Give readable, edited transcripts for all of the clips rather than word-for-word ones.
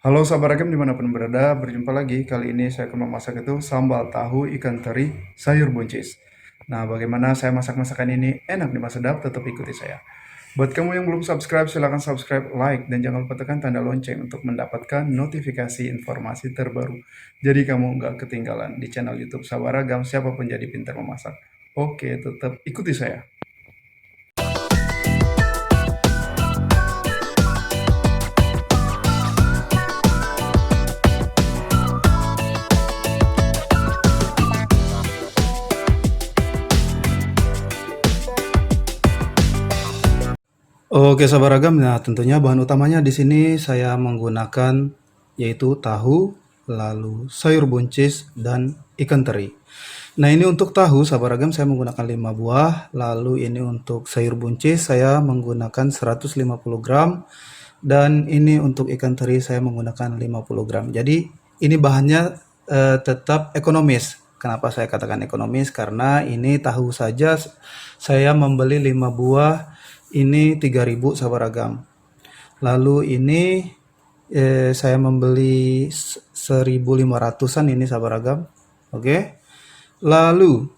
Halo sahabat ragam dimanapun berada, berjumpa lagi. Kali ini saya akan memasak itu sambal tahu ikan teri sayur buncis. Nah, bagaimana saya masak masakan ini enak dimasak sedap, tetap ikuti saya. Buat kamu yang belum subscribe, silahkan subscribe, like, dan jangan lupa tekan tanda lonceng untuk mendapatkan notifikasi informasi terbaru. Jadi kamu nggak ketinggalan di channel YouTube Sabar Ragam, siapapun jadi pintar memasak. Oke, tetap ikuti saya. Oke, sahabat ragam. Nah, tentunya bahan utamanya di sini saya menggunakan yaitu tahu, lalu sayur buncis dan ikan teri. Nah, ini untuk tahu sahabat ragam saya menggunakan 5 buah, lalu ini untuk sayur buncis saya menggunakan 150 gram dan ini untuk ikan teri saya menggunakan 50 gram. Jadi, ini bahannya tetap ekonomis. Kenapa saya katakan ekonomis? Karena ini tahu saja saya membeli 5 buah ini 3.000 sahabat ragam. Lalu ini saya membeli 1.500-an ini sahabat ragam. Oke. Lalu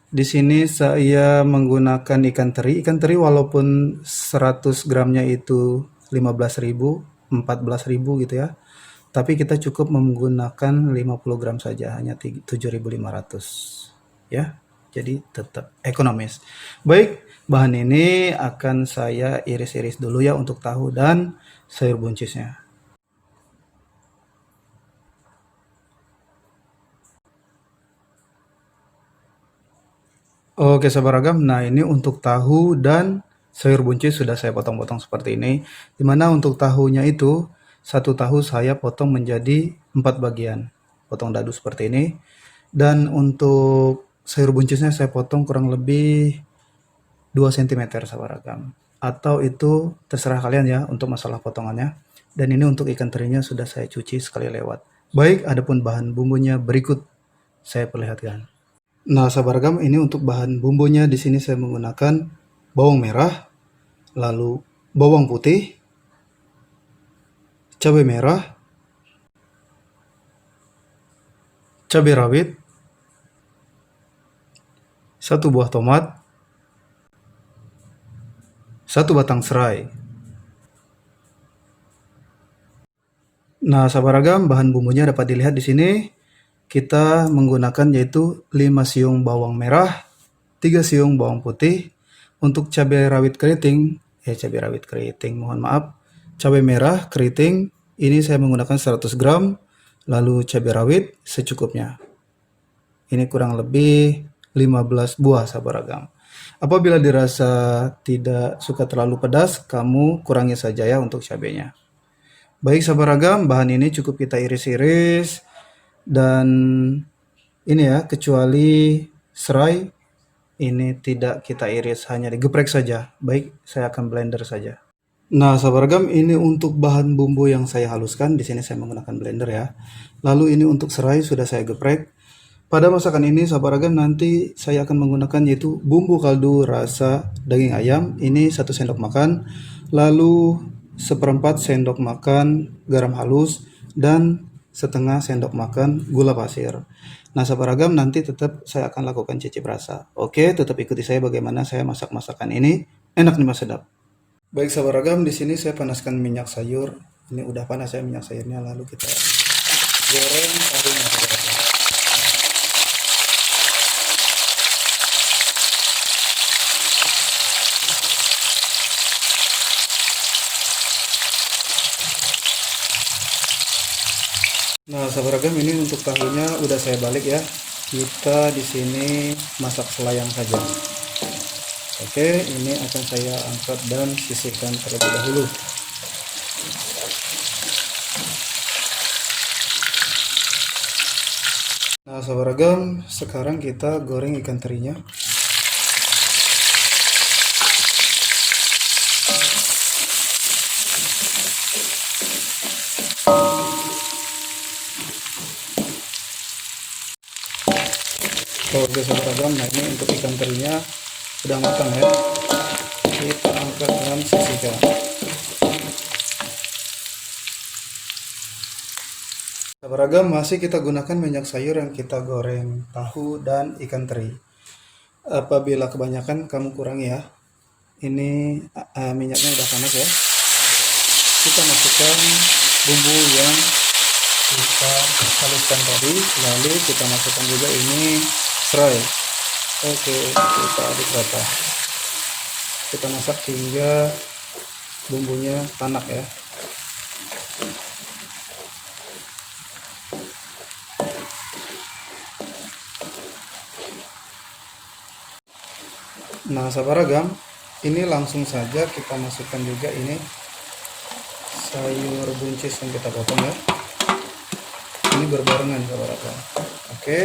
di sini saya menggunakan ikan teri. Ikan teri walaupun 100 gramnya itu 15.000, 14.000 gitu ya. Tapi kita cukup menggunakan 50 gram saja, hanya 7.500 ya. Jadi tetap ekonomis. Baik, bahan ini akan saya iris-iris dulu ya untuk tahu dan sayur buncisnya. Oke sahabat ragam, nah ini untuk tahu dan sayur buncis sudah saya potong-potong seperti ini. Dimana untuk tahunya itu, satu tahu saya potong menjadi 4 bagian. Potong dadu seperti ini. Dan untuk sayur buncisnya saya potong kurang lebih 2 cm sahabat ragam. Atau itu terserah kalian ya untuk masalah potongannya. Dan ini untuk ikan terinya sudah saya cuci sekali lewat. Baik, adapun bahan bumbunya berikut saya perlihatkan. Nah, sahabat ragam, ini untuk bahan bumbunya di sini saya menggunakan bawang merah, lalu bawang putih, cabai merah, cabai rawit, 1 buah tomat, 1 batang serai. Nah, sahabat ragam, bahan bumbunya dapat dilihat di sini. Kita menggunakan yaitu 5 siung bawang merah, 3 siung bawang putih. Untuk cabai rawit keriting, mohon maaf. Cabai merah keriting, ini saya menggunakan 100 gram. Lalu cabai rawit secukupnya. Ini kurang lebih 15 buah sahabat ragam. Apabila dirasa tidak suka terlalu pedas, kamu kurangi saja ya untuk cabainya. Baik sahabat ragam, bahan ini cukup kita iris-iris. Dan ini ya, kecuali serai, ini tidak kita iris, hanya digeprek saja. Baik, saya akan blender saja. Nah, sahabat ragam, ini untuk bahan bumbu yang saya haluskan. Di sini saya menggunakan blender ya. Lalu ini untuk serai sudah saya geprek. Pada masakan ini, sahabat ragam, nanti saya akan menggunakan yaitu bumbu kaldu rasa daging ayam. Ini 1 sendok makan. Lalu 1/4 sendok makan garam halus dan setengah sendok makan gula pasir. Nah, sahabat ragam, nanti tetap saya akan lakukan cicip rasa. Oke, tetap ikuti saya bagaimana saya masak masakan ini. Enak nih mas, sedap. Baik sahabat ragam, di sini saya panaskan minyak sayur. Ini udah panas ya minyak sayurnya, lalu kita goreng tahunya sahabat ragam. Nah, sahabat ragam, ini untuk tahunya udah saya balik ya. Kita di sini masak selayang saja. Oke, ini akan saya angkat dan sisihkan terlebih dahulu. Nah, sahabat ragam, sekarang kita goreng ikan terinya. Oke sahabat ragam, nah ini untuk ikan terinya sudah matang ya. Kita angkat dan sisihkan. Beragam masih kita gunakan minyak sayur yang kita goreng tahu dan ikan teri. Apabila kebanyakan kamu kurangi ya. Ini minyaknya udah panas ya. Kita masukkan bumbu yang kita haluskan tadi, lalu kita masukkan juga ini serai. Oke, kita aduk rata. Kita masak hingga bumbunya tanak ya. Nah, sabaragam, ini langsung saja kita masukkan juga ini sayur buncis yang kita potong ya. Ini berbarengan sabaragam. Oke.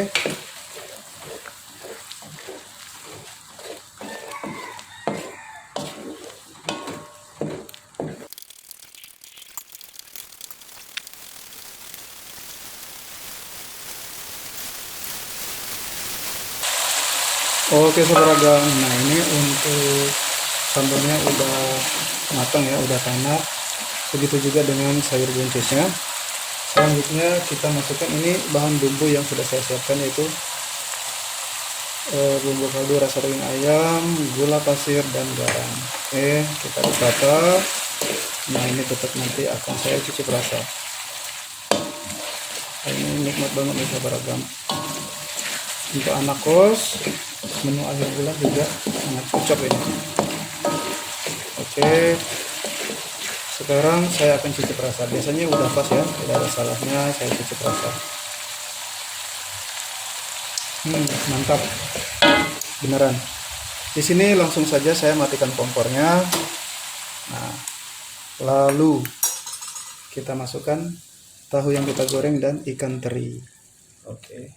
Oke saudara, nah ini untuk sambalnya udah matang ya, udah tanak. Begitu juga dengan sayur buncisnya. Selanjutnya kita masukkan ini bahan bumbu yang sudah saya siapkan, yaitu bumbu kaldu rasa daging ayam, gula pasir, dan garam. Oke, kita aduk rata. Nah ini tetap nanti akan saya cicip rasa. Ini nikmat banget nih saudara. Untuk anak kos, menu akhir bulan juga sangat cocok ini. Oke, sekarang saya akan cicip rasa. Biasanya udah pas ya, tidak ada salahnya saya cicip rasa. Mantap, beneran. Di sini langsung saja saya matikan kompornya. Nah, lalu kita masukkan tahu yang kita goreng dan ikan teri. Oke.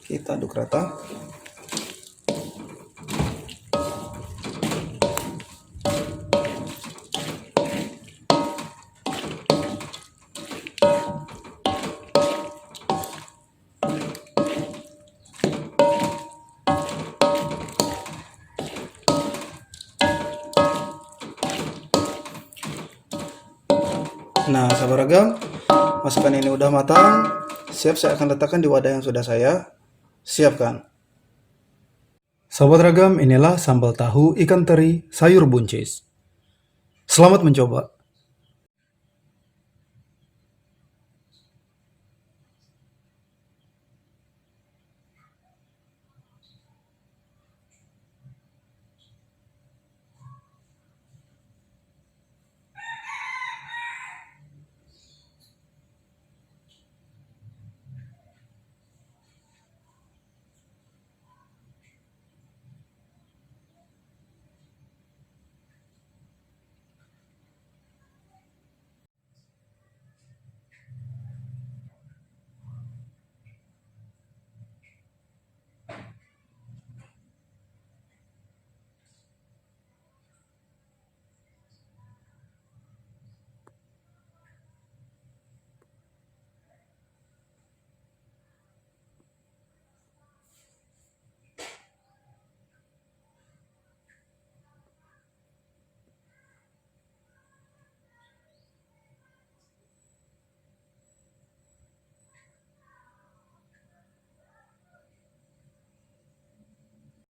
Kita aduk rata. Nah, sabaragam, masakan ini udah matang. Siap saya akan letakkan di wadah yang sudah saya siapkan. Sahabat ragam, inilah sambal tahu ikan teri sayur buncis. Selamat mencoba.